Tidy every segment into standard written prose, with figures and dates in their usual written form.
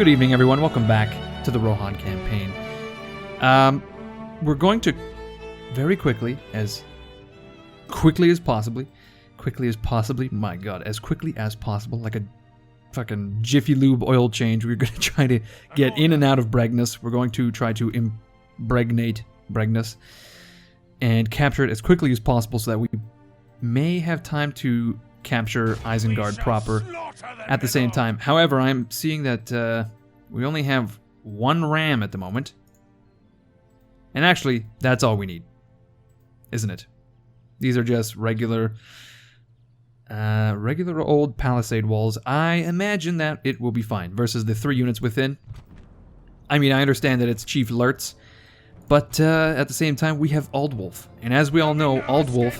Good evening, everyone. Welcome back to the Rohan campaign. We're going to very quickly as possible, like a fucking Jiffy Lube oil change. We're going to try to get in and out of Bregnus. We're going to try to impregnate Bregnus and capture it as quickly as possible so that we may have time to capture Isengard proper at the same time. However, I'm seeing that we only have one ram at the moment. And actually, that's all we need, isn't it? These are just regular old palisade walls. I imagine that it will be fine versus the 3 units within. I mean, I understand that it's Chief Lurtz, but at the same time, we have Aldwulf. And as we all know, Aldwulf,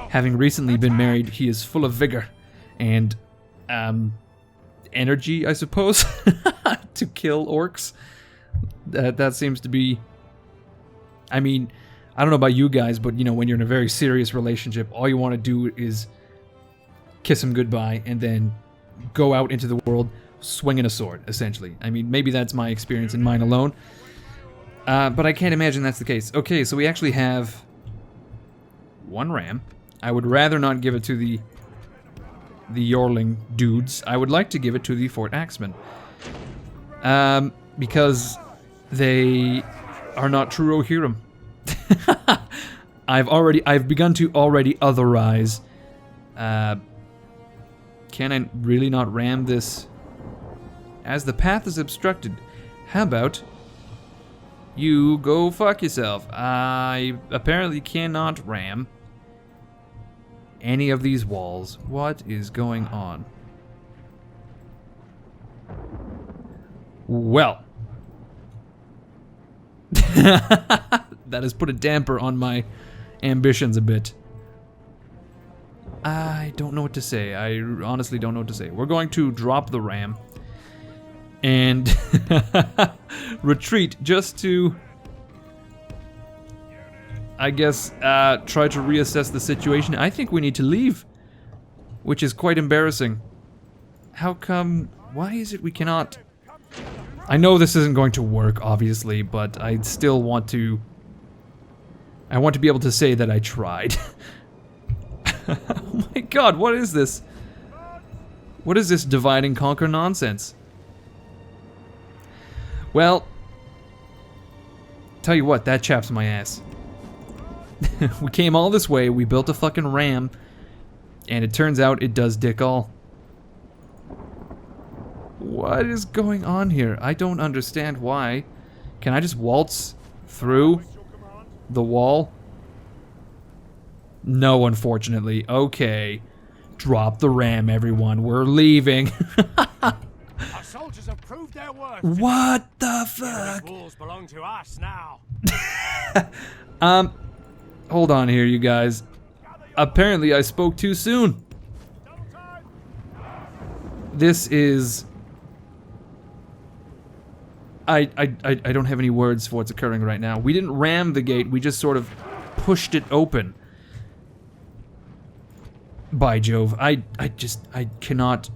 having recently been married, he is full of vigor and energy, I suppose, to kill orcs. That seems to be... I mean, I don't know about you guys, but, you know, when you're in a very serious relationship, all you want to do is kiss him goodbye and then go out into the world swinging a sword, essentially. I mean, maybe that's my experience and mine alone, but I can't imagine that's the case. Okay, so we actually have one ram. I would rather not give it to the Yorling dudes. I would like to give it to the Fort Axemen, because they are not true Rohirrim. I've begun to already otherize. Can I really not ram this? As the path is obstructed, how about you go fuck yourself? I apparently cannot ram any of these walls. What is going on? Well, that has put a damper on my ambitions a bit. I don't know what to say. I honestly don't know what to say. We're going to drop the ram and retreat just to, I guess, try to reassess the situation. I think we need to leave, which is quite embarrassing. How come? Why is it we cannot? I know this isn't going to work, obviously, but I still want to... I want to be able to say that I tried. Oh my god, what is this? What is this divide and conquer nonsense? Well, tell you what, that chaps my ass. We came all this way, we built a fucking ram, and it turns out it does dick all. What is going on here? I don't understand why. Can I just waltz through the wall? No, unfortunately. Okay. Drop the ram, everyone. We're leaving. Our soldiers have proved their worth. What the fuck? The walls belong to us now. Hold on here, you guys. Apparently I spoke too soon. This is... I don't have any words for what's occurring right now. We didn't ram the gate, we just sort of pushed it open. By Jove, I cannot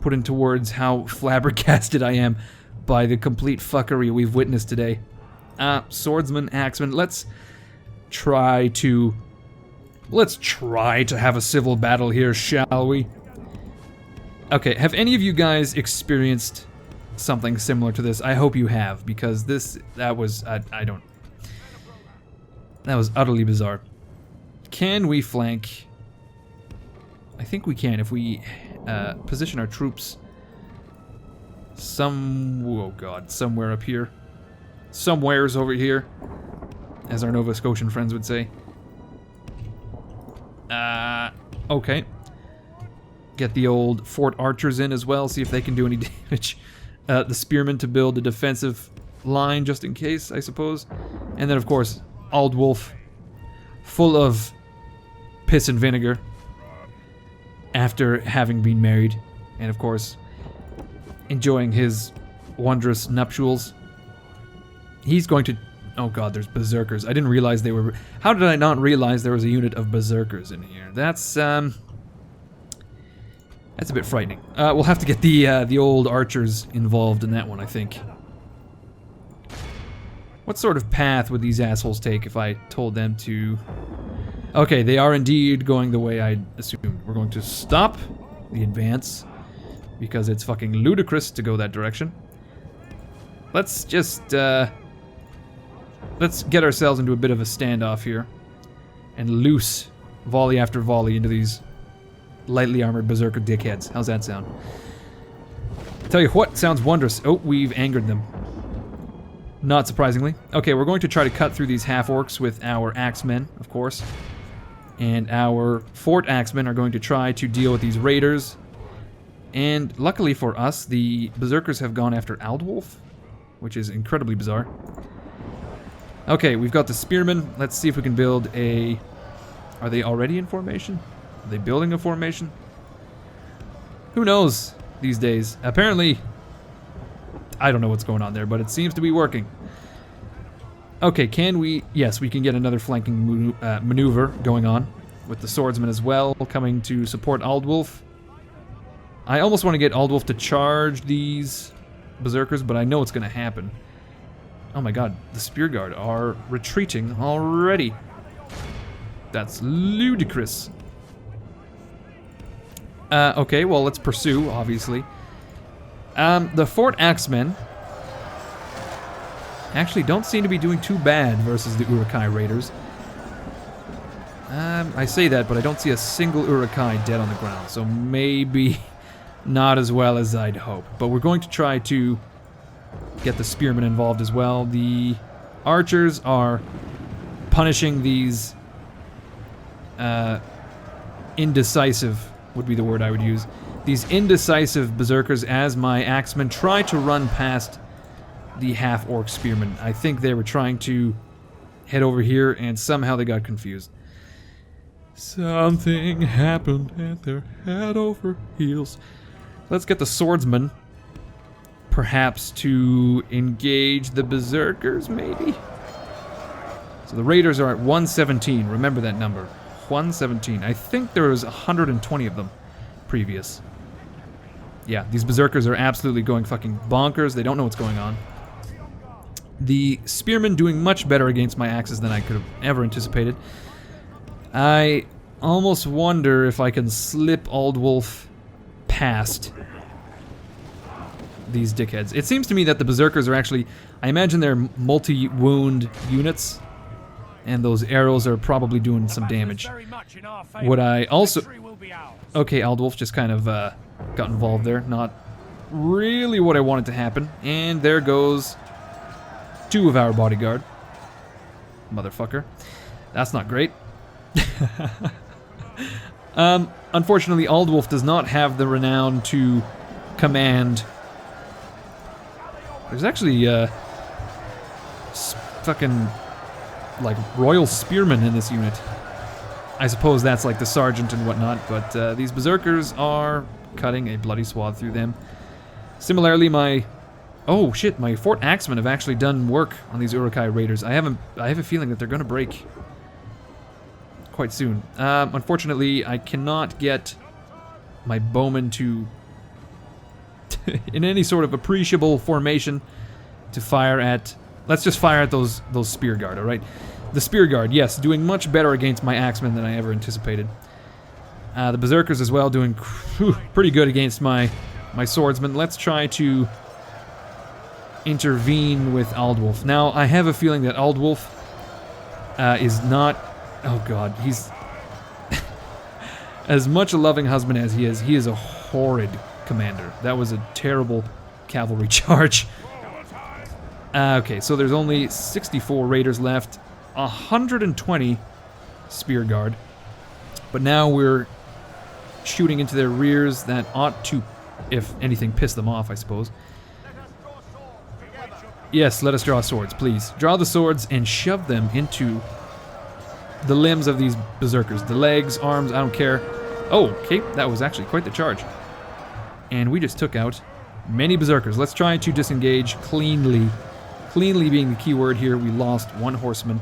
put into words how flabbergasted I am by the complete fuckery we've witnessed today. Swordsman, axeman, let's try to have a civil battle here, shall we? Okay, have any of you guys experienced something similar to this? I hope you have, because that was utterly bizarre. Can we flank? I think we can if we position our troops somewhere up here. Somewheres over here, as our Nova Scotian friends would say. Okay. Get the old Fort Archers in as well, see if they can do any damage. The Spearmen to build a defensive line just in case, I suppose. And then, of course, Aldwulf, full of piss and vinegar after having been married. And, of course, enjoying his wondrous nuptials. He's going to... Oh god, there's berserkers. I didn't realize they were... How did I not realize there was a unit of berserkers in here? That's, That's a bit frightening. We'll have to get the old archers involved in that one, I think. What sort of path would these assholes take if I told them to... Okay, they are indeed going the way I assumed. We're going to stop the advance because it's fucking ludicrous to go that direction. Let's just, let's get ourselves into a bit of a standoff here and loose volley after volley into these lightly armored berserker dickheads. How's that sound? Tell you what, sounds wondrous. Oh, we've angered them. Not surprisingly. Okay, we're going to try to cut through these half-orcs with our axemen, of course. And our fort axemen are going to try to deal with these raiders. And luckily for us, the berserkers have gone after Aldwulf, which is incredibly bizarre. Okay, we've got the spearmen. Let's see if we can build a... Are they already in formation? Are they building a formation? Who knows these days? Apparently... I don't know what's going on there, but it seems to be working. Okay, can we... Yes, we can get another flanking maneuver going on with the swordsmen as well, coming to support Aldwulf. I almost want to get Aldwulf to charge these berserkers, but I know it's going to happen. Oh my god, the spear guard are retreating already. That's ludicrous. Okay, well, let's pursue, obviously. The Fort Axemen actually don't seem to be doing too bad versus the Uruk-hai raiders. I say that, but I don't see a single Uruk-hai dead on the ground, so maybe not as well as I'd hope. But we're going to try to get the spearmen involved as well. The archers are punishing these indecisive would be the word I would use. These indecisive berserkers as my axemen try to run past the half-orc spearmen. I think they were trying to head over here and somehow they got confused. Something happened and they're head over heels. Let's get the swordsman perhaps to engage the berserkers, maybe? So the raiders are at 117. Remember that number. 117. I think there was 120 of them previous. Yeah, these berserkers are absolutely going fucking bonkers. They don't know what's going on. The spearmen doing much better against my axes than I could have ever anticipated. I almost wonder if I can slip Aldwulf past these dickheads. It seems to me that the berserkers are actually... I imagine they're multi-wound units, and those arrows are probably doing some damage. Would I also... Okay, Aldwulf just kind of got involved there. Not really what I wanted to happen. And there goes 2 of our bodyguard. Motherfucker. That's not great. Unfortunately, Aldwulf does not have the renown to command. There's actually fucking like royal spearmen in this unit. I suppose that's like the sergeant and whatnot, but these berserkers are cutting a bloody swath through them. Similarly, my... Oh shit, my Fort Axemen have actually done work on these Uruk-hai raiders. I have a feeling that they're gonna break quite soon. Unfortunately, I cannot get my bowmen to in any sort of appreciable formation to fire at... Let's just fire at those spear guard, alright? The spear guard, yes, doing much better against my axemen than I ever anticipated. The berserkers as well, doing pretty good against my swordsmen. Let's try to intervene with Aldwulf. Now, I have a feeling that Aldwulf is not... Oh god, he's... as much a loving husband as he is a horrid commander. That was a terrible cavalry charge. Okay, so there's only 64 raiders left, 120 spear guard, but now we're shooting into their rears. That ought to, if anything, piss them off, I suppose. Yes, let us draw swords, please. Draw the swords and shove them into the limbs of these berserkers. The legs, arms, I don't care. Oh, okay, that was actually quite the charge. And we just took out many berserkers. Let's try to disengage cleanly. Cleanly being the key word here. We lost 1 horseman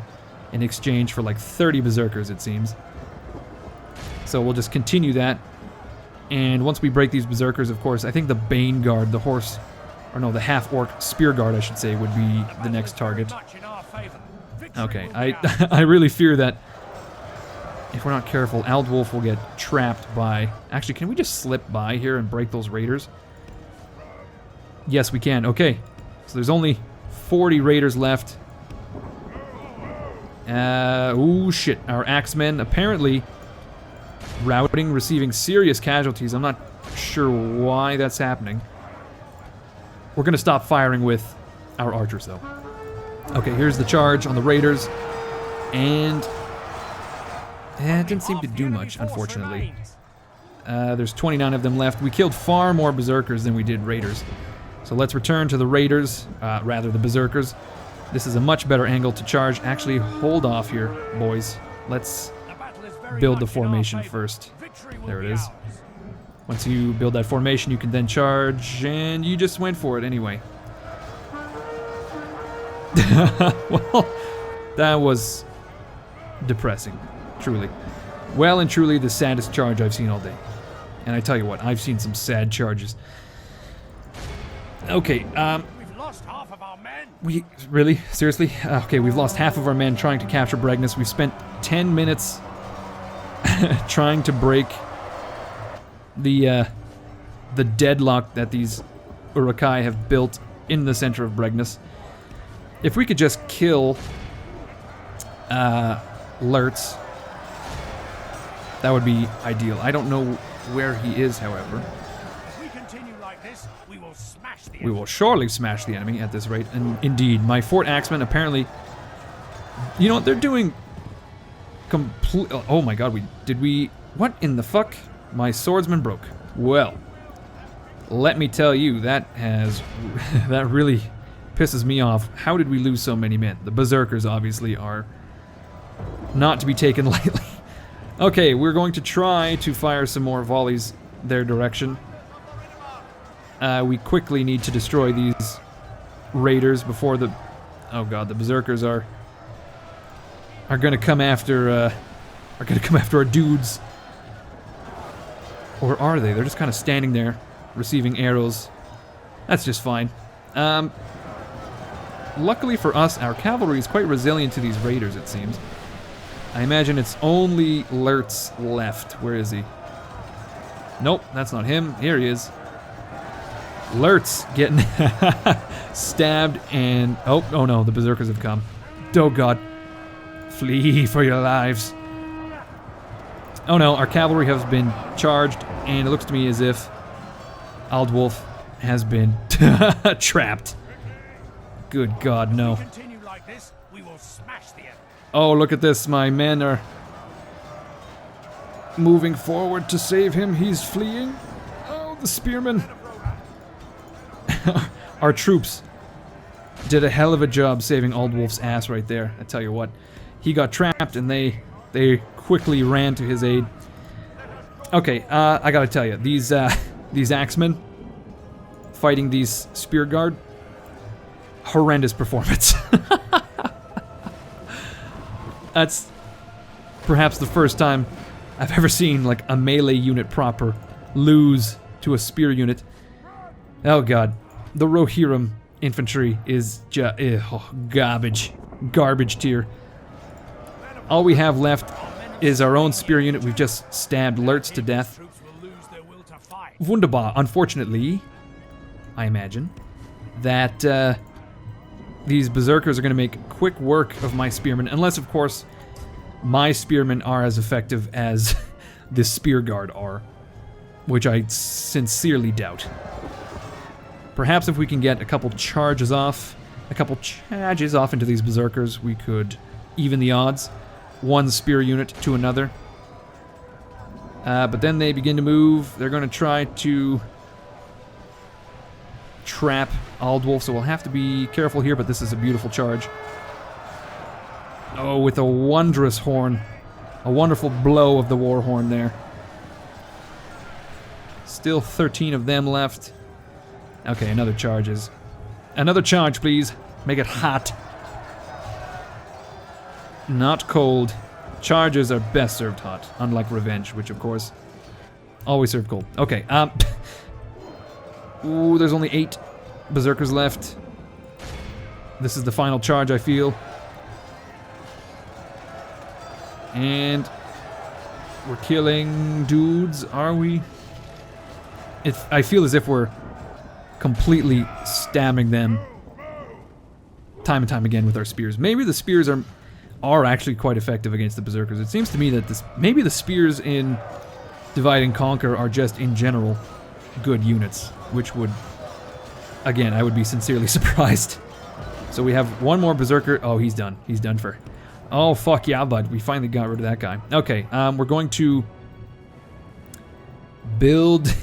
in exchange for like 30 berserkers, it seems. So we'll just continue that. And once we break these berserkers, of course, I think the Bane Guard, the horse, or no, the half-orc spear guard, I should say, would be the next target. Okay, I really fear that if we're not careful, Aldwolf will get trapped by... Actually, can we just slip by here and break those raiders? Yes, we can. Okay, so there's only 40 raiders left. Oh shit, our axemen apparently routing, receiving serious casualties. I'm not sure why that's happening. We're gonna stop firing with our archers though. Okay, here's the charge on the raiders, and it didn't seem to do much, unfortunately. There's 29 of them left. We killed far more berserkers than we did raiders. So let's return to the raiders, rather the berserkers. This is a much better angle to charge. Actually, hold off here, boys. Let's build the formation first. There it is. Once you build that formation, you can then charge, and you just went for it anyway. Well, that was depressing, truly. Well and truly the saddest charge I've seen all day. And I tell you what, I've seen some sad charges. Okay, We've lost half of our men. Really? Seriously? Okay, we've lost half of our men trying to capture Bregnus. We've spent 10 minutes trying to break the deadlock that these Uruk-hai have built in the center of Bregnus. If we could just kill Lurtz, that would be ideal. I don't know where he is, however. If we continue like this, we will smash the We will surely smash the enemy at this rate. And indeed, my Fort Axemen apparently... You know what, they're doing... Oh my god, what in the fuck? My swordsman broke. Well, let me tell you, that really pisses me off. How did we lose so many men? The berserkers obviously are not to be taken lightly. Okay, we're going to try to fire some more volleys their direction. We quickly need to destroy these raiders before the... Oh god, the berserkers are gonna come after our dudes. Or are they? They're just kind of standing there, receiving arrows. That's just fine. Luckily for us, our cavalry is quite resilient to these raiders, it seems. I imagine it's only Lurtz left. Where is he? Nope, that's not him. Here he is. Lurtz getting stabbed and... Oh no, the berserkers have come. Oh god. Flee for your lives. Oh no, our cavalry has been charged, and it looks to me as if Aldwolf has been trapped. Good god, no. If we continue like this, we will smash the enemy. Oh, look at this. My men are moving forward to save him. He's fleeing. Oh, the spearmen. Our troops did a hell of a job saving Aldwolf's ass right there. I tell you what. He got trapped, and they quickly ran to his aid. Okay, I gotta tell you, these axemen fighting these spear guard, horrendous performance. That's perhaps the first time I've ever seen like a melee unit proper lose to a spear unit. Oh god, the Rohirrim infantry is just garbage tier. All we have left is our own spear unit. We've just stabbed Lurtz to death. Wunderbar. Unfortunately, I imagine that these berserkers are going to make quick work of my spearmen, unless, of course, my spearmen are as effective as the spear guard are, which I sincerely doubt. Perhaps if we can get a couple charges off into these berserkers, we could even the odds. One spear unit to another. But then they begin to move. They're going to try to trap Aldwolf, so we'll have to be careful here, but this is a beautiful charge. Oh, with a wondrous horn. A wonderful blow of the war horn there. Still 13 of them left. Okay, another charge, please. Make it hot. Not cold. Charges are best served hot, unlike revenge, which of course Always serve cold. Okay, ooh, there's only 8 berserkers left. This is the final charge, I feel. And we're killing dudes, are we? I feel as if we're completely stabbing them time and time again with our spears. Maybe the spears are actually quite effective against the berserkers. It seems to me that maybe the spears in Divide and Conquer are just in general good units, which would, again, I would be sincerely surprised. So we have one more berserker. Oh, he's done. He's done for. Oh, fuck yeah, bud. We finally got rid of that guy. Okay, we're going to build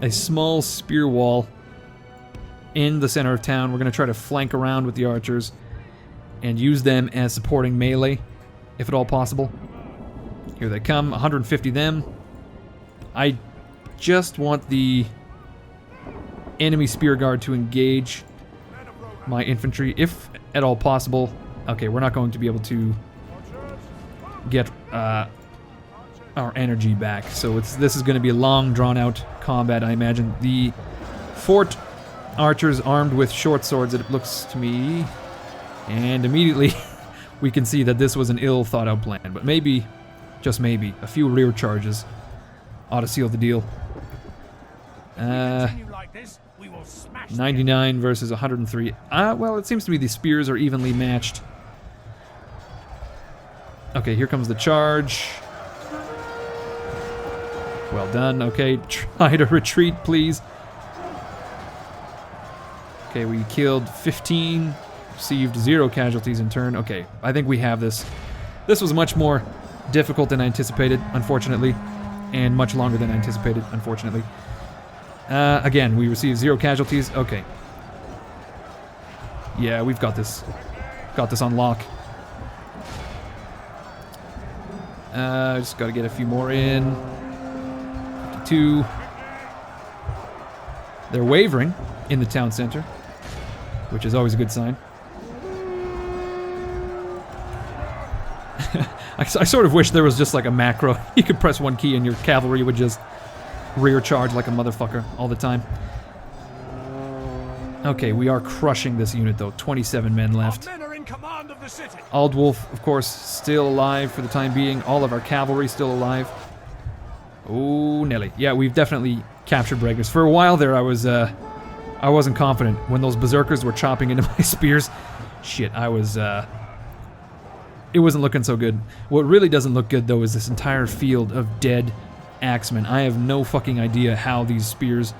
a small spear wall in the center of town. We're going to try to flank around with the archers and use them as supporting melee, if at all possible. Here they come, 150 them. I just want the enemy spear guard to engage my infantry, if at all possible. Okay, we're not going to be able to get our energy back, so this is going to be a long, drawn-out combat, I imagine. The fort archers armed with short swords, it looks to me, and immediately we can see that this was an ill-thought-out plan, but maybe, just maybe, a few rear charges ought to seal the deal. 99 versus 103. Well, it seems to me the spears are evenly matched. Okay, here comes the charge. Well done. Okay, try to retreat, please. Okay, we killed 15, received 0 casualties in turn. Okay, I think we have this. This was much more difficult than I anticipated, unfortunately, and much longer than I anticipated, unfortunately. Again, we received 0 casualties. Okay. Yeah, we've got this. Got this on lock. Just gotta get a few more in. 52. They're wavering in the town center, which is always a good sign. I sort of wish there was just like a macro. You could press one key and your cavalry would just rear charge like a motherfucker all the time. Okay, we are crushing this unit though. 27 men left. Aldwulf, of course, still alive for the time being. All of our cavalry still alive. Oh, Nelly. Yeah, we've definitely captured Breus. For a while there, I wasn't confident when those berserkers were chopping into my spears. Shit, it wasn't looking so good. What really doesn't look good though is this entire field of dead axemen. I have no fucking idea how these spears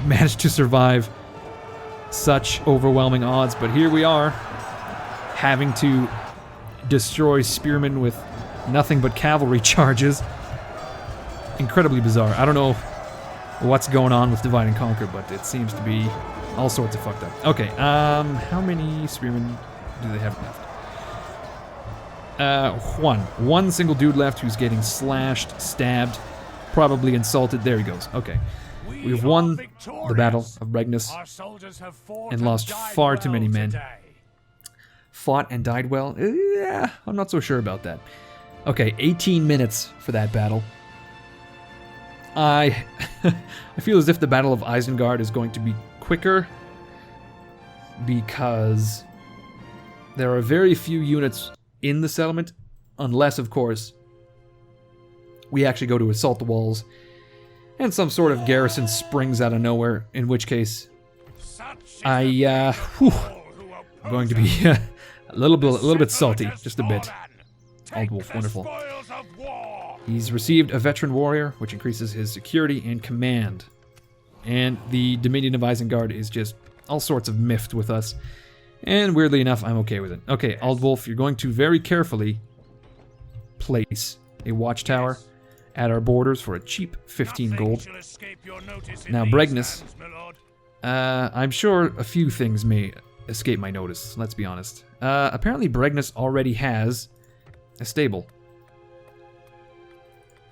managed to survive such overwhelming odds, but here we are, having to destroy spearmen with nothing but cavalry charges. Incredibly bizarre. I don't know what's going on with Divide and Conquer, but it seems to be all sorts of fucked up. Okay, how many spearmen do they have left? One single dude left who's getting slashed, stabbed, probably insulted. There he goes. Okay. We've won the Battle of Breus and lost far too many men. Fought and died well? Yeah, I'm not so sure about that. Okay, 18 minutes for that battle. I feel as if the Battle of Isengard is going to be quicker because there are very few units in the settlement, unless, of course, we actually go to assault the walls and some sort of garrison springs out of nowhere, in which case I'm going to be a little bit salty, just a bit. Aldwulf, wonderful. He's received a veteran warrior, which increases his security and command. And the Dominion of Isengard is just all sorts of miffed with us. And weirdly enough, I'm okay with it. Okay, Aldwulf, you're going to very carefully place a watchtower at our borders for a cheap 15 gold. Now, Breus, I'm sure a few things may escape my notice, let's be honest. Apparently Breus already has a stable.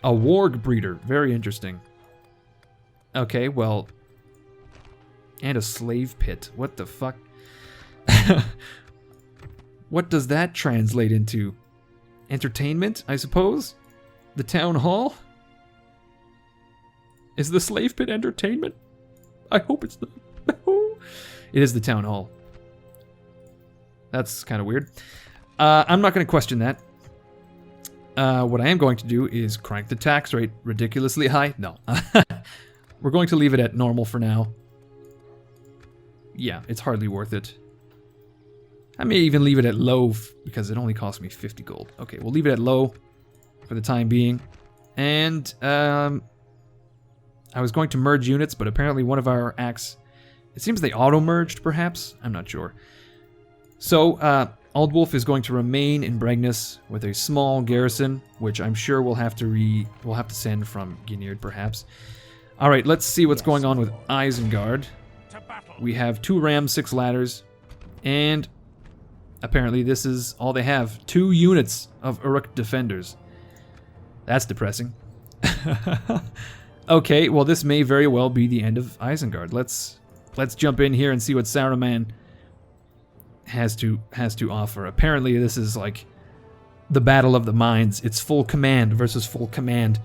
A warg breeder, very interesting. Okay, well, and a slave pit, what the fuck? What does that translate into? Entertainment, I suppose? The town hall? Is the slave pit entertainment? I hope it's not. It is the town hall. That's kind of weird. I'm not going to question that. What I am going to do is crank the tax rate ridiculously high. No. We're going to leave it at normal for now. Yeah, it's hardly worth it. I may even leave it at low because it only cost me 50 gold. Okay, we'll leave it at low for the time being. And I was going to merge units, but apparently one of our acts... It seems they auto-merged, perhaps? I'm not sure. So, Aldwulf is going to remain in Bregnus with a small garrison, which I'm sure we'll have to send from Ginnyard, perhaps. Alright, let's see what's going on with Isengard. We have 2 rams, 6 ladders, and apparently this is all they have. 2 units of Uruk defenders. That's depressing. Okay, well this may very well be the end of Isengard. Let's jump in here and see what Saruman has to offer. Apparently this is like the battle of the minds. It's full command versus full command.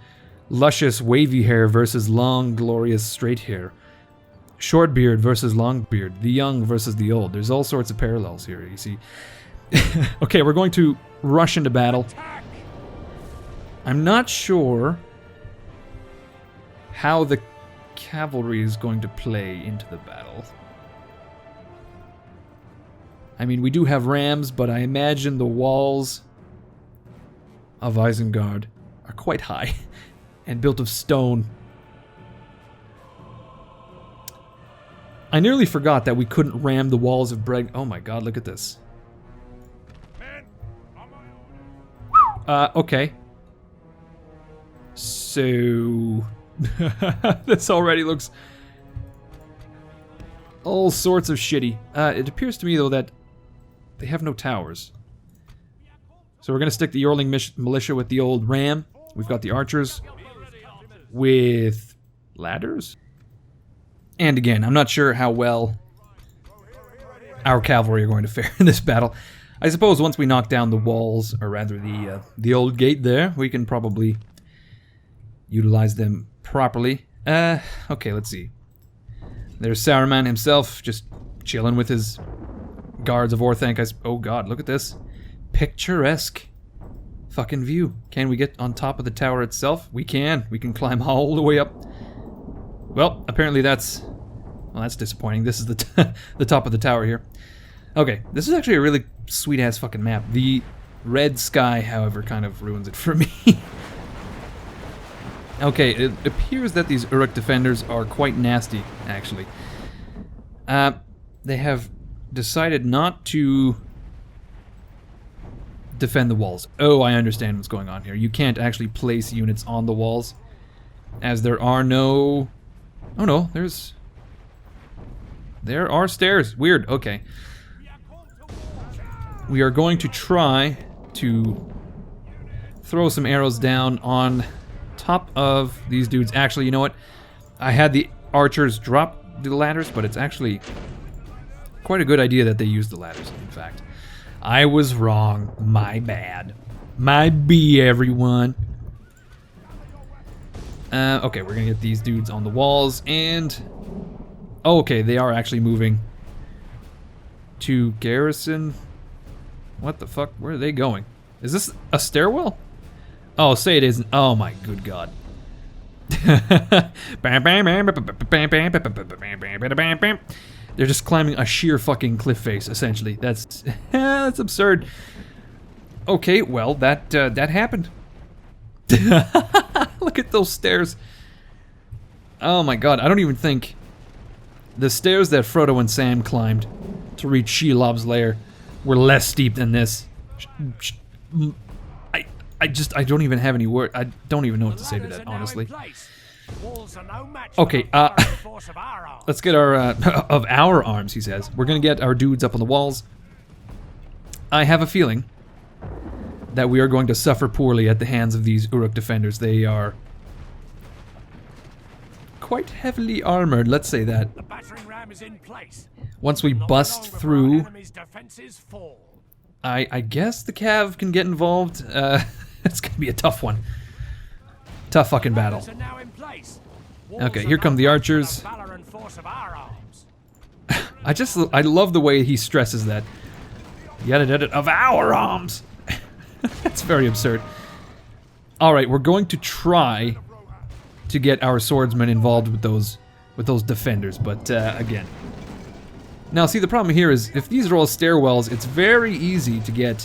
Luscious wavy hair versus long glorious straight hair. Short beard versus long beard. The young versus the old. There's all sorts of parallels here, you see. Okay, we're going to rush into battle. I'm not sure how the cavalry is going to play into the battle. I mean, we do have rams, but I imagine the walls of Isengard are quite high and built of stone. I nearly forgot that we couldn't ram the walls of Breg. Oh my god, look at this. Okay. So... this already looks all sorts of shitty. It appears to me, though, that they have no towers. So we're going to stick the Yorling militia with the old ram. We've got the archers with ladders. And again, I'm not sure how well our cavalry are going to fare in this battle. I suppose once we knock down the walls, or rather the old gate there, we can probably utilize them properly. Okay, let's see. There's Saruman himself, just chilling with his guards of Orthanc. Oh god, look at this. Picturesque fucking view. Can we get on top of the tower itself? We can. We can climb all the way up. Well, apparently that's disappointing. This is the top of the tower here. Okay, this is actually a really sweet-ass fucking map. The red sky, however, kind of ruins it for me. Okay, it appears that these Uruk defenders are quite nasty, actually. They have decided not to defend the walls. Oh, I understand what's going on here. You can't actually place units on the walls, as there are no... Oh no, there are stairs. Weird, okay. We are going to try to throw some arrows down on top of these dudes. Actually, you know what? I had the archers drop the ladders, but it's actually quite a good idea that they use the ladders, in fact. I was wrong. My bad. My B, everyone. Okay, we're gonna get these dudes on the walls, and... Oh, okay, they are actually moving to garrison. What the fuck? Where are they going? Is this a stairwell? Oh, say it isn't. Oh my good god. They're just climbing a sheer fucking cliff face, essentially. That's that's absurd. Okay, well, that happened. Look at those stairs. Oh my god, I don't even think the stairs that Frodo and Sam climbed to reach Shelob's lair were less steep than this. I don't even have any word. I don't even know what to say to that, honestly. Okay, let's get our, of our arms, he says. We're gonna get our dudes up on the walls. I have a feeling that we are going to suffer poorly at the hands of these Uruk defenders. They are quite heavily armored, let's say that. Once we bust through, I guess the Cav can get involved. It's gonna be a tough one. Tough fucking battle. Okay, here come the archers. I love the way he stresses that. Yada of our arms. That's very absurd. Alright, we're going to try to get our swordsmen involved with those defenders, but again. Now see, the problem here is if these are all stairwells, it's very easy to get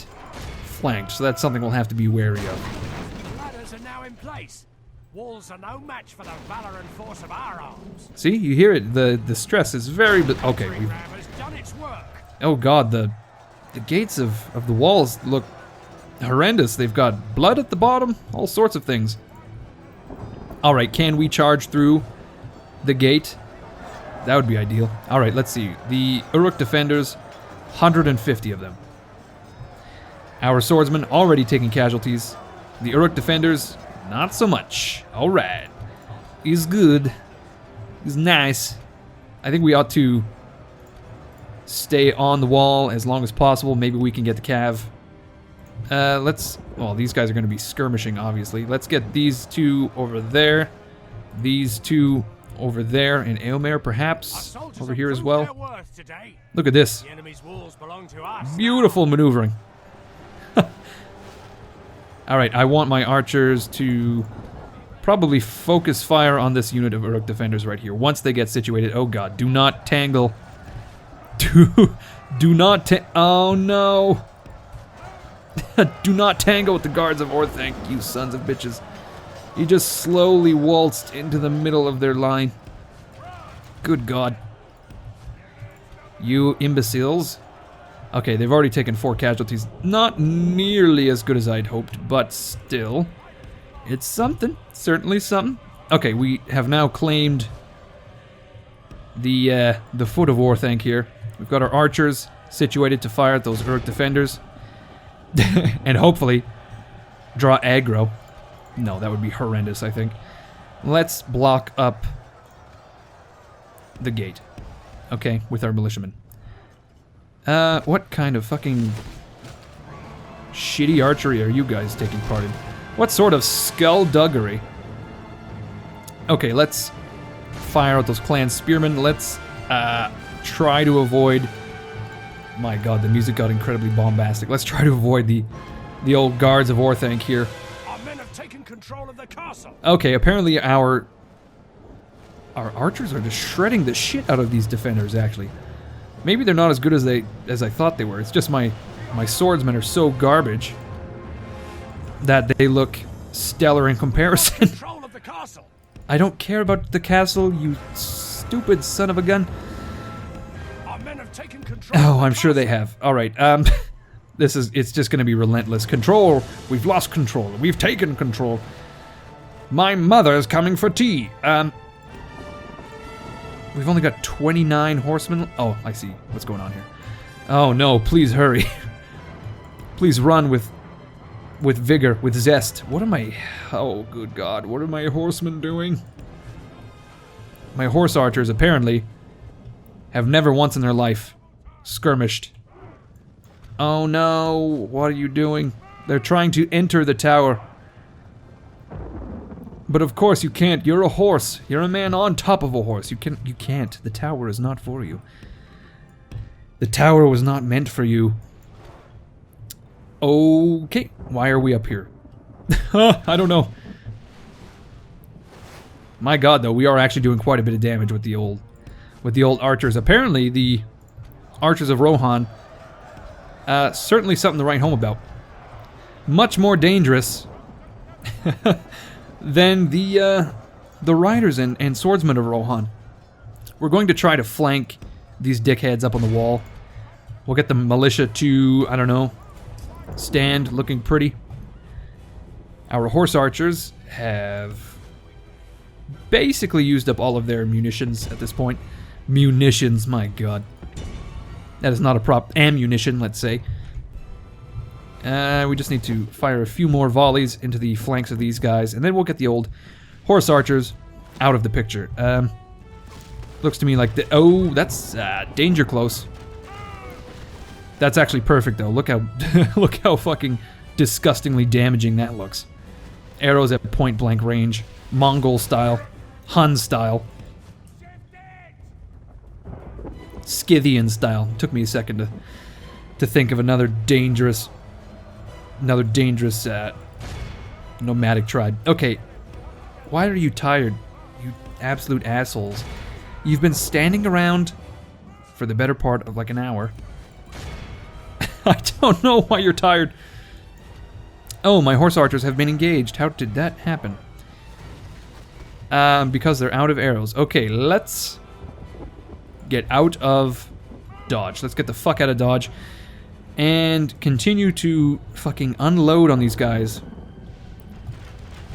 flanked, so that's something we'll have to be wary of. Ladders are now in place. Walls are no match for the valor and force of our arms. See, you hear it, the stress is very, okay, Ram has done its work. oh god, the gates of the walls look horrendous. They've got blood at the bottom, all sorts of things. Alright, can we charge through the gate? That would be ideal. Alright, let's see. The Uruk defenders, 150 of them. Our swordsmen already taking casualties. The Uruk defenders, not so much. Alright. He's good. He's nice. I think we ought to stay on the wall as long as possible. Maybe we can get the cav. Well, these guys are going to be skirmishing, obviously. Let's get these two over there. These two over there, and Eomer, perhaps, over here as well. Look at this. Beautiful maneuvering. Alright, I want my archers to probably focus fire on this unit of Uruk defenders right here. Once they get situated, oh god, do not tangle. Do not oh no. Do not tangle with the guards of Orthanc, you sons of bitches. He just slowly waltzed into the middle of their line. Good god. You imbeciles. Okay, they've already taken 4 casualties. Not nearly as good as I'd hoped, but still. It's something. Certainly something. Okay, we have now claimed the foot of Orthanc here. We've got our archers situated to fire at those Uruk defenders. And hopefully draw aggro. No, that would be horrendous, I think. Let's block up the gate. Okay, with our militiamen. What kind of fucking shitty archery are you guys taking part in? What sort of skullduggery? Okay, let's fire out those clan spearmen. Let's try to avoid... My god, the music got incredibly bombastic. Let's try to avoid the old guards of Orthanc here. Our men have taken control of the castle. Okay, apparently our archers are just shredding the shit out of these defenders, actually. Maybe they're not as good as I thought they were. It's just my swordsmen are so garbage that they look stellar in comparison. Control of the castle. I don't care about the castle, you stupid son of a gun. Our men have taken control. Oh, I'm sure they have. All right. It's just going to be relentless. Control. We've lost control. We've taken control. My mother's coming for tea. We've only got 29 horsemen. Oh, I see what's going on here. Oh no, please hurry. Please run with vigor, with zest. What am I... Oh, good God. What are my horsemen doing? My horse archers, apparently, have never once in their life skirmished. Oh no, what are you doing? They're trying to enter the tower. But of course you can't. You're a horse. You're a man on top of a horse. You can't. The tower is not for you. The tower was not meant for you. Okay, why are we up here? I don't know. My god, though, we are actually doing quite a bit of damage with the old archers. Apparently, the archers of Rohan, certainly something to write home about. Much more dangerous than the riders and swordsmen of Rohan. We're going to try to flank these dickheads up on the wall. We'll get the militia to, I don't know, stand looking pretty. Our horse archers have basically used up all of their munitions at this point. Munitions, my god. That is not a prop. Ammunition, let's say. We just need to fire a few more volleys into the flanks of these guys, and then we'll get the old horse archers out of the picture. Looks to me like the... Oh, that's danger close. That's actually perfect, though. Look how look how fucking disgustingly damaging that looks. Arrows at point-blank range, Mongol style, Hun style. Scythian style. Took me a second to think of another dangerous nomadic tribe. Okay, why are you tired, you absolute assholes? You've been standing around for the better part of like an hour. I don't know why you're tired. Oh, my horse archers have been engaged. How did that happen? Because they're out of arrows. Okay, let's get out of dodge. Let's get the fuck out of dodge and continue to fucking unload on these guys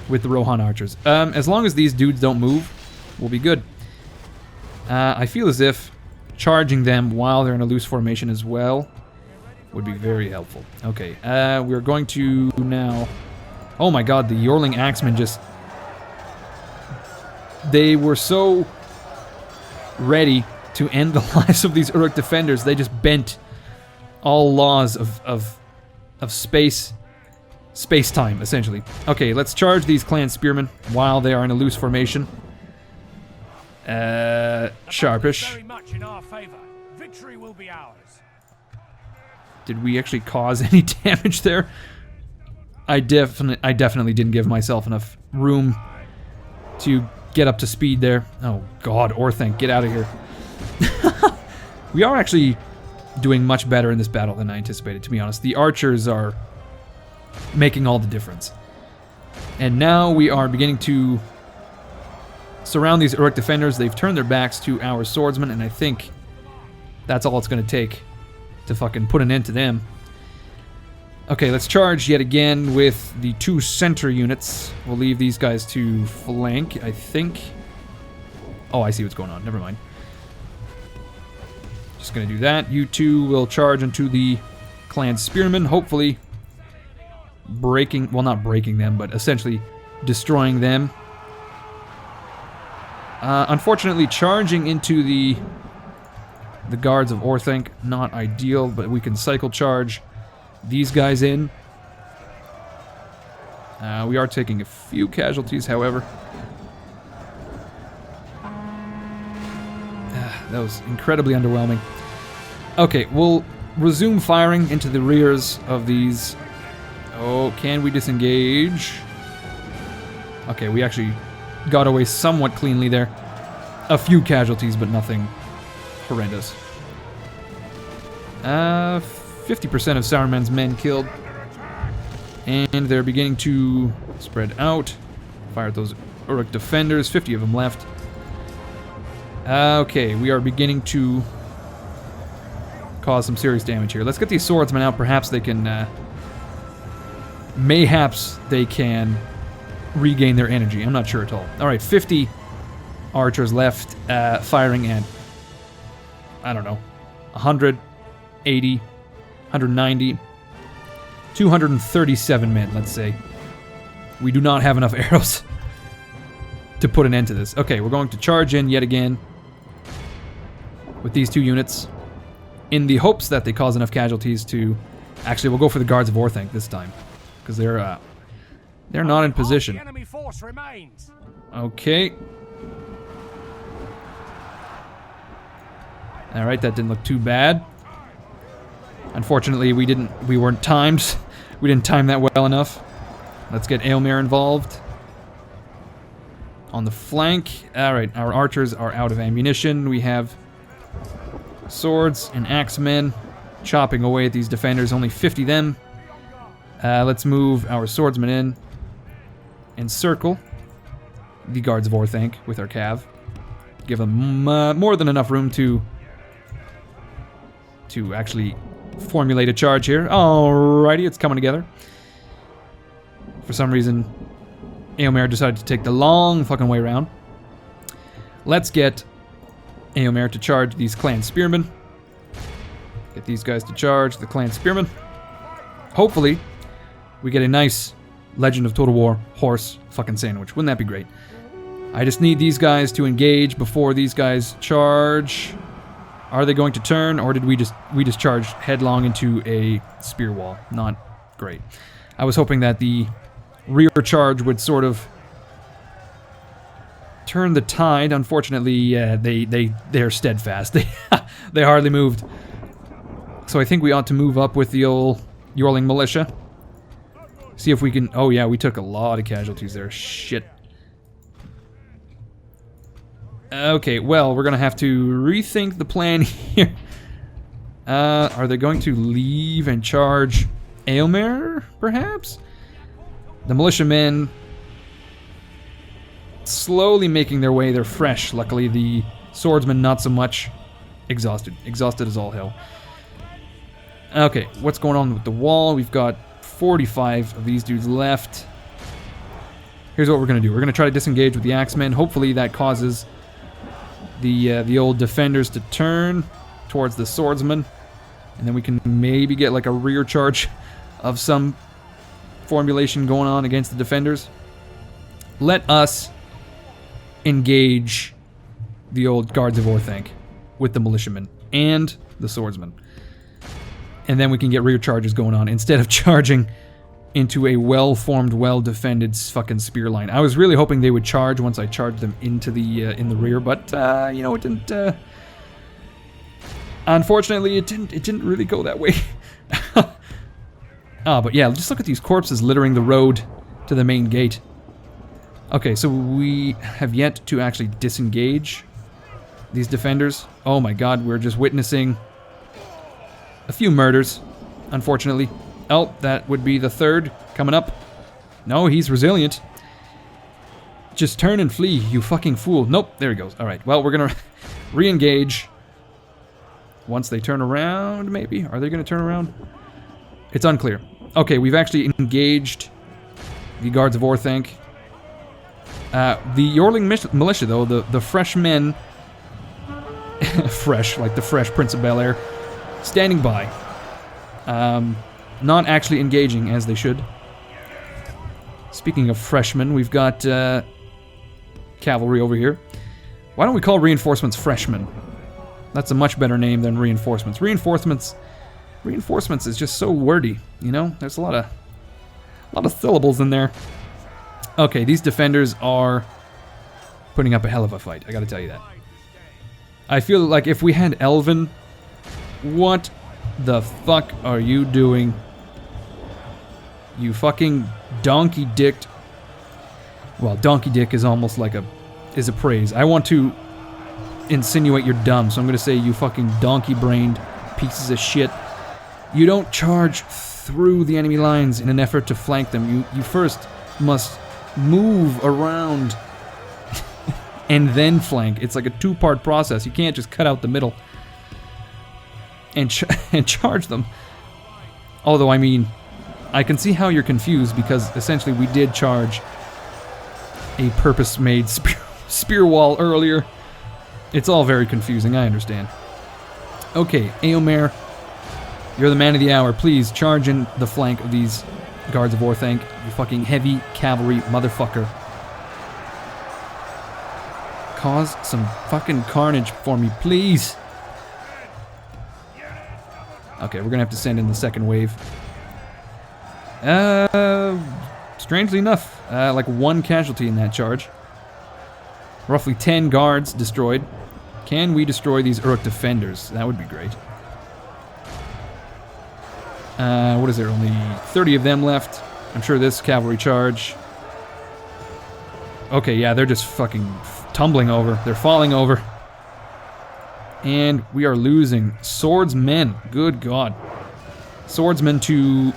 with the Rohan archers. As long as these dudes don't move, we'll be good. I feel as if charging them while they're in a loose formation as well would be very helpful. Okay, we're going to now... Oh my god, the Yorling Axemen just... They were so ready to end the lives of these Uruk defenders, they just bent all laws of space-time, essentially. Okay, let's charge these clan spearmen while they are in a loose formation. Sharpish. Very much in our favor. Victory will be ours. Did we actually cause any damage there? I definitely didn't give myself enough room to get up to speed there. Oh god, Orthanc, get out of here. We are actually doing much better in this battle than I anticipated, to be honest. The archers are making all the difference. And now we are beginning to surround these Uruk defenders. They've turned their backs to our swordsmen, and I think that's all it's going to take to fucking put an end to them. Okay, let's charge yet again with the 2 center units. We'll leave these guys to flank, I think. Oh, I see what's going on. Never mind. Just gonna do that. You two will charge into the clan spearmen, hopefully breaking, well, not breaking them, but essentially destroying them. Unfortunately, charging into the guards of Orthanc, not ideal, but we can cycle charge these guys in. We are taking a few casualties, however. That was incredibly underwhelming. Okay, we'll resume firing into the rears of these. Oh, can we disengage? Okay, we actually got away somewhat cleanly there. A few casualties, but nothing horrendous. 50% of Saruman's men killed. And they're beginning to spread out. Fire at those Uruk defenders. 50 of them left. Okay, we are beginning to cause some serious damage here. Let's get these swordsmen out. Perhaps they can... mayhaps they can regain their energy. I'm not sure at all. Alright, 50 archers left, firing at, I don't know, 180, 190, 237 men, let's say. We do not have enough arrows to put an end to this. Okay, we're going to charge in yet again with these 2 units in the hopes that they cause enough casualties to... Actually, we'll go for the guards of Orthanc this time, because they're not in position. The enemy force remains. Okay. All right, that didn't look too bad. Unfortunately, we weren't timed. We didn't time that well enough. Let's get Eomer involved on the flank. All right, our archers are out of ammunition. We have swords and axemen chopping away at these defenders. Only 50 of them. Let's move our swordsmen in and circle the guards of Orthanc with our cav. Give them more than enough room to actually formulate a charge here. Alrighty, it's coming together. For some reason, Eomer decided to take the long fucking way around. Let's get Eomer to charge these clan spearmen. Get these guys to charge the clan spearmen. Hopefully, we get a nice Legend of Total War horse fucking sandwich. Wouldn't that be great? I just need these guys to engage before these guys charge. Are they going to turn, or did we just charge headlong into a spear wall? Not great. I was hoping that the rear charge would sort of turn the tide. Unfortunately, they're steadfast. They hardly moved. So I think we ought to move up with the old Yorling militia. See if we can... Oh yeah, we took a lot of casualties there. Shit. Okay, well, we're gonna have to rethink the plan here. Are they going to leave and charge Eomer, perhaps? The militiamen slowly making their way. They're fresh. Luckily, the swordsmen not so much. Exhausted. Exhausted as all hell. Okay, what's going on with the wall? We've got 45 of these dudes left. Here's what we're going to do. We're going to try to disengage with the axemen. Hopefully that causes the old defenders to turn towards the swordsmen. And then we can maybe get like a rear charge of some formulation going on against the defenders. Let us engage the old guards of Orthanc with the militiamen and the swordsmen. And then we can get rear charges going on instead of charging into a well-formed, well-defended fucking spear line. I was really hoping they would charge once I charged them into the in the rear, but you know, it didn't. Unfortunately, it didn't really go that way. But yeah, just look at these corpses littering the road to the main gate. Okay, so we have yet to actually disengage these defenders. Oh my god, we're just witnessing a few murders, unfortunately. Oh, that would be the third coming up. No, he's resilient. Just turn and flee, you fucking fool. Nope, there he goes. Alright, well, we're gonna re-engage. Once they turn around, maybe? Are they gonna turn around? It's unclear. Okay, we've actually engaged the guards of Orthanc. The Yorling militia, though, the fresh men... fresh, like the fresh Prince of Bel-Air, standing by. Not actually engaging as they should. Speaking of freshmen, we've got cavalry over here. Why don't we call reinforcements freshmen? That's a much better name than reinforcements. Reinforcements is just so wordy, you know? There's a lot of syllables in there. Okay, these defenders are putting up a hell of a fight, I gotta tell you that. I feel like if we had Elven, what the fuck are you doing? You fucking donkey dicked. Well, donkey dick is almost like a praise. I want to insinuate you're dumb, so I'm gonna say you fucking donkey-brained pieces of shit. You don't charge through the enemy lines in an effort to flank them. You first must move around and then flank. It's like a two-part process. You can't just cut out the middle and charge them. Although, I mean, I can see how you're confused, because essentially we did charge a purpose-made spear wall earlier. It's all very confusing, I understand. Okay, Eomer, you're the man of the hour. Please charge in the flank of these guards of Orthanc, you fucking heavy cavalry motherfucker. Cause some fucking carnage for me, please. Okay, we're gonna have to send in the second wave. Strangely enough, like one casualty in that charge. Roughly 10 guards destroyed. Can we destroy these Uruk defenders? That would be great. What is there? Only 30 of them left. I'm sure this cavalry charge... Okay, yeah, they're just fucking tumbling over. They're falling over. And we are losing swordsmen. Good God. Swordsmen to...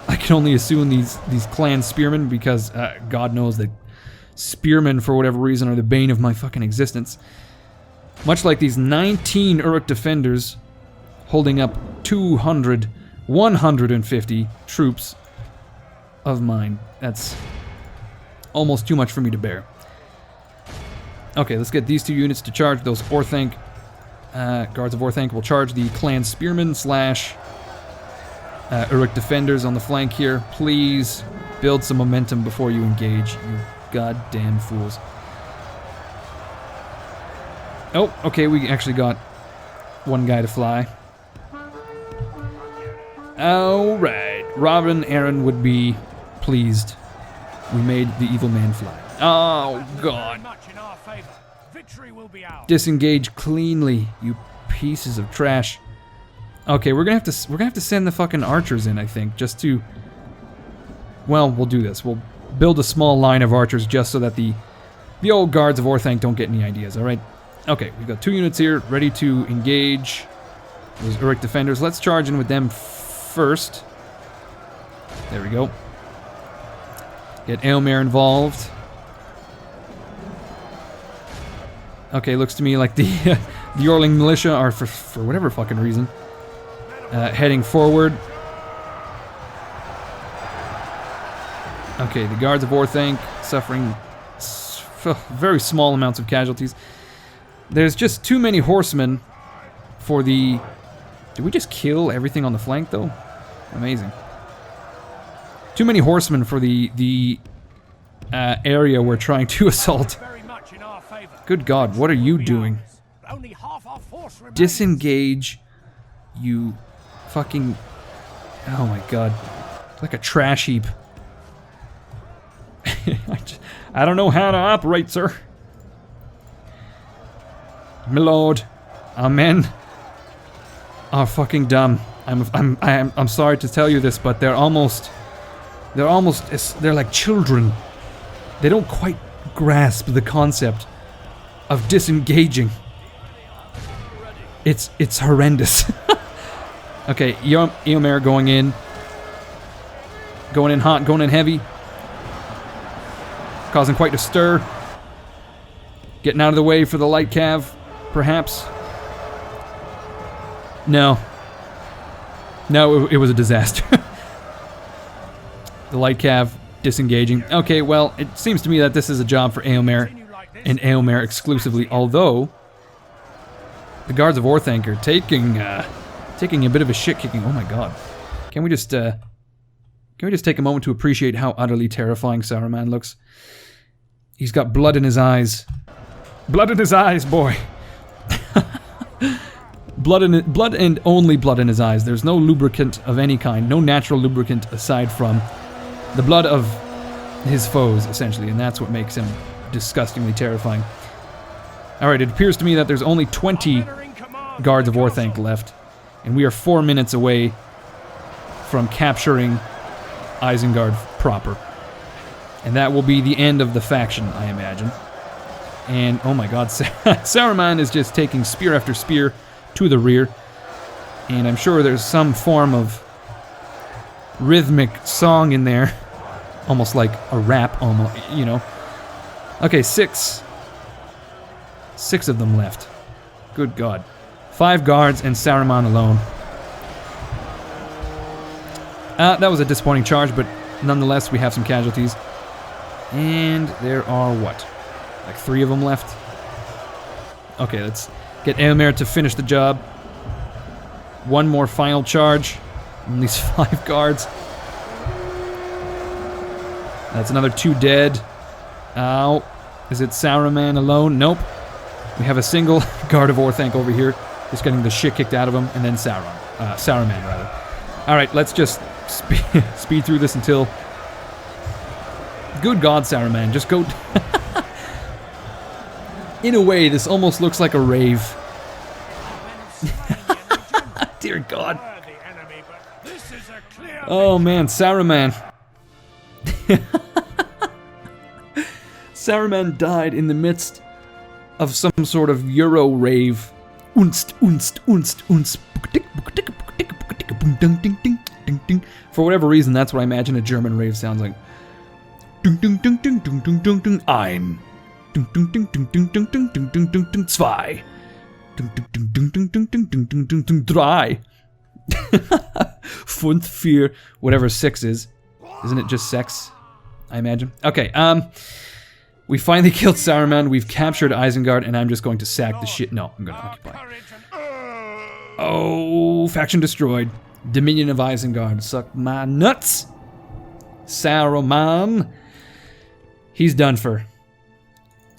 I can only assume these clan spearmen, because God knows that spearmen, for whatever reason, are the bane of my fucking existence. Much like these 19 Uruk defenders holding up 150 troops of mine. That's almost too much for me to bear. Okay, let's get these two units to charge those Orthanc. Guards of Orthanc will charge the clan spearmen slash Uruk defenders on the flank here. Please build some momentum before you engage, you goddamn fools. Oh, okay, we actually got one guy to fly. Alright, Robin Aaron would be pleased. We made the evil man fly. Oh, God. Much in our favor. Victory will be ours. Disengage cleanly, you pieces of trash. Okay, we're gonna have to send the fucking archers in, I think, just to. Well, we'll do this. We'll build a small line of archers just so that the old guards of Orthanc don't get any ideas. All right. Okay, we've got 2 units here ready to engage those Uruk defenders. Let's charge in with them first. There we go. Get Eomer involved. Okay, looks to me like the the Orling militia are, for whatever fucking reason, heading forward. Okay, the guards of Orthanc suffering very small amounts of casualties. There's just too many horsemen for the... Did we just kill everything on the flank, though? Amazing. Too many horsemen for the area we're trying to assault. Good God, what are you doing? Disengage, you fucking... Oh my God. Like a trash heap. I don't know how to operate, sir. My lord, our men are fucking dumb. I'm sorry to tell you this, but they're like children. They don't quite grasp the concept of disengaging. It's horrendous. Okay, Eomer going in hot, going in heavy, causing quite a stir. Getting out of the way for the light cav, perhaps. No, it was a disaster. The light cav disengaging. Okay, well, it seems to me that this is a job for Eomer and Eomer exclusively, although the guards of Orthanc are taking a bit of a shit kicking. Oh my God. Can we just take a moment to appreciate how utterly terrifying Saruman looks? He's got blood in his eyes. Blood in his eyes, boy. Blood and only blood in his eyes. There's no lubricant of any kind, no natural lubricant aside from the blood of his foes, essentially, and that's what makes him disgustingly terrifying. Alright, it appears to me that there's only 20 guards of Orthanc left, and we are 4 minutes away from capturing Isengard proper. And that will be the end of the faction, I imagine. And, oh my God, Saruman is just taking spear after spear to the rear. And I'm sure there's some form of rhythmic song in there. Almost like a rap, almost, you know. Okay, 6 of them left. Good God. 5 guards and Saruman alone. That was a disappointing charge, but nonetheless, we have some casualties. And there are, what? Like 3 of them left? Okay, let's get Eomer to finish the job. 1 more final charge on these 5 guards. That's another 2 dead. Ow. Is it Saruman alone? Nope. We have a single guard of Orthanc over here, just getting the shit kicked out of him, and then Saruman, rather. Alright, let's just speed through this until... Good God, Saruman, just go... In a way, this almost looks like a rave. Dear God. Oh man, Saruman. Saruman died in the midst of some sort of Euro rave. Unst, unst, unst, unst. For whatever reason, that's what I imagine a German rave sounds like. I'm. Zwei. Drei. Fünf, vier, whatever 6 is. Isn't it just sex? I imagine. Okay, we finally killed Saruman, we've captured Isengard, and I'm just going to sack the shit. No, I'm gonna occupy. Oh, faction destroyed. Dominion of Isengard. Suck my nuts. Saruman. He's done for.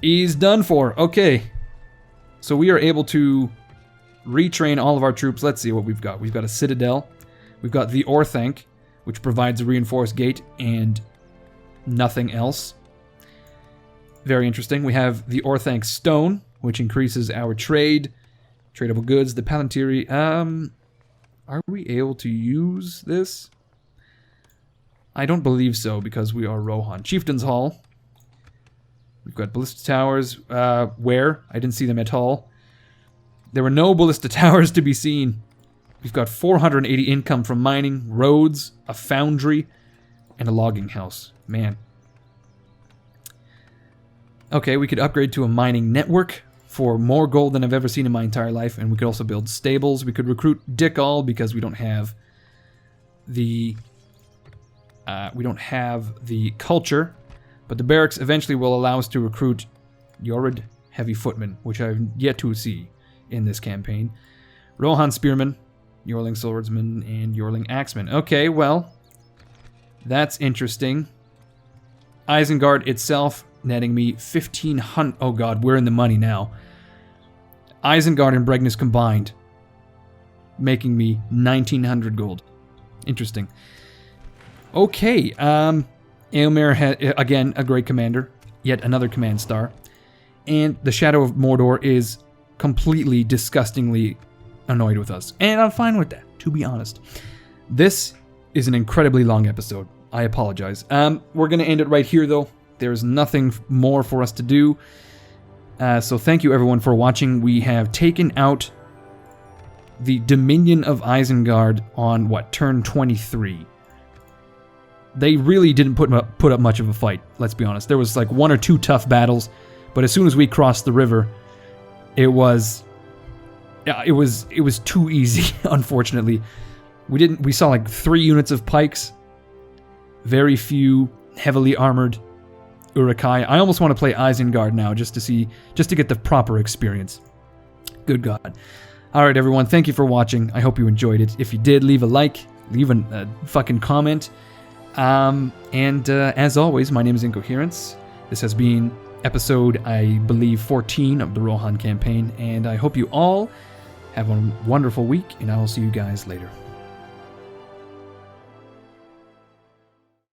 He's done for. Okay. So we are able to retrain all of our troops. Let's see what we've got. We've got a citadel. We've got the Orthanc, which provides a reinforced gate and nothing else. Very interesting. We have the Orthanc Stone, which increases our trade. Tradable goods. The Palantiri. Are we able to use this? I don't believe so, because we are Rohan. Chieftain's Hall. We've got Ballista Towers. Where? I didn't see them at all. There were no Ballista Towers to be seen. We've got 480 income from mining, roads, a foundry, and a logging house. Man. Okay, we could upgrade to a mining network for more gold than I've ever seen in my entire life, and we could also build stables. We could recruit Dick All because we don't have the culture, but the barracks eventually will allow us to recruit Yorid Heavy Footmen, which I've yet to see in this campaign. Rohan Spearman, Yorling Swordsman, and Yorling Axeman. Okay, well, that's interesting. Isengard itself netting me 1,500. Oh god, we're in the money now. Isengard and Bregnus combined, making me 1,900 gold. Interesting. Okay, Eomer, again, a great commander. Yet another command star. And the Shadow of Mordor is completely, disgustingly annoyed with us. And I'm fine with that, to be honest. This is an incredibly long episode. I apologize. We're going to end it right here, though. There's nothing more for us to do. So thank you, everyone, for watching. We have taken out the Dominion of Isengard on, turn 23. They really didn't put up much of a fight, let's be honest. There was like 1 or 2 tough battles, but as soon as we crossed the river, it was too easy, unfortunately. We saw like 3 units of pikes, very few heavily armored Uruk-hai. I almost want to play Isengard now just to get the proper experience. Good God. Alright, everyone, thank you for watching. I hope you enjoyed it. If you did, leave a like, leave a fucking comment. As always, my name is Incoherence. This has been episode, I believe, 14 of the Rohan campaign, and I hope you all have a wonderful week, and I will see you guys later.